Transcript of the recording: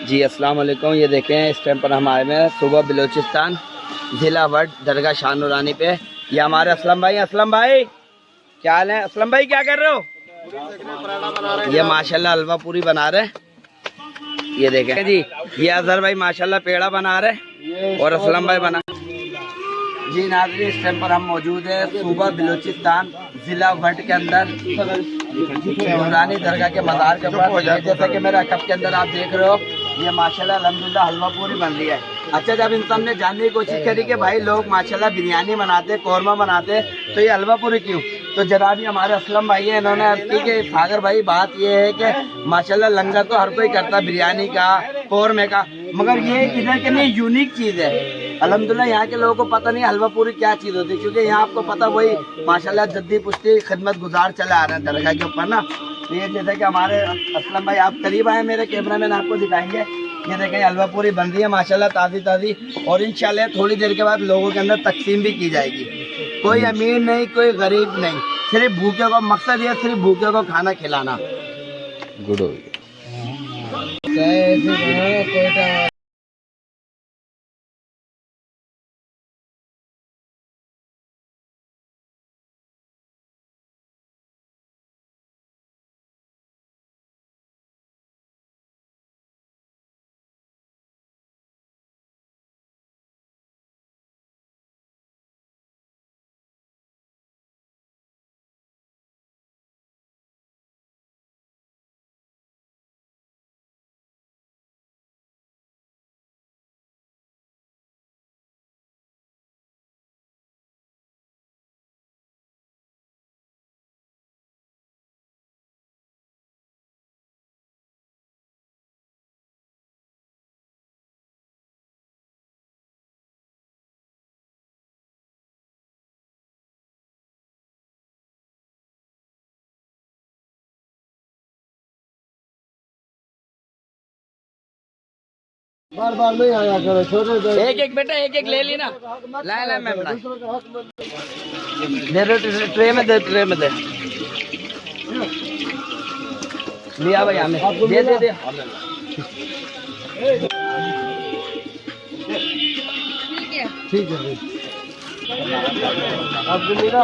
जी अस्सलाम वालेकुम। ये देखें इस टाइम पर हम आए हैं सुबह बलूचिस्तान ज़िला वड दरगाह शाह नूरानी पे। ये हमारे असलम भाई क्या हाल है? असलम भाई क्या कर रहे हो? ये माशाल्लाह हलवा पूरी बना रहे हैं। ये देखें जी, ये अजहर भाई माशाल्लाह पेड़ा बना रहे और असलम भाई बना। जी नाज़रीन, इस टाइम पर हम मौजूद है सुबह बलूचिस्तान ज़िला वड के अंदर नूरानी दरगाह के मज़ार के पास। जैसा कि मेरा कप के अंदर आप देख रहे हो, ये माशाल्लाह अल्हम्दुलिल्लाह हलवा पूरी बन रही है। अच्छा, जब इंसान ने जानने की कोशिश करी कि भाई लोग माशाल्लाह बिरयानी बनाते, कौरमा बनाते, तो ये हलवा पूरी क्यों? तो जनाबी हमारे असलम भाई है, इन्होंने अर्ज की कि सागर भाई बात ये है कि माशाल्लाह लंगर तो हर कोई करता बिरयानी का, कौरमे का, मगर ये इधर के लिए यूनिक चीज़ है। अल्हम्दुलिल्लाह यहाँ के लोगों को पता नहीं हलवा पूरी क्या चीज़ होती है, क्योंकि यहाँ आपको पता वही माशाल्लाह जद्दी पुश्ती खिदमत गुजार चले आ रहे हैं दरगाह के ऊपर ना। तो ये जैसे कि हमारे असलम भाई आप करीब आए, मेरे कैमरा मैन आपको दिखाएंगे। ये देखें हलवा पूरी बन रही है माशाल्लाह ताज़ी ताज़ी, और इंशाल्लाह थोड़ी देर के बाद लोगों के अंदर तकसीम भी की जाएगी। कोई अमीर नहीं, कोई गरीब नहीं, सिर्फ भूखे को, मकसद ये सिर्फ भूखे को खाना खिलाना। गुड हो गया। बार बार नहीं आया करो, छोटे एक एक बेटा एक एक ले ली ना। ला मैम दे दे, ट्रे में दे, ट्रे में दे लिया भाई हमें दे दे दे। ठीक है आपको मिला।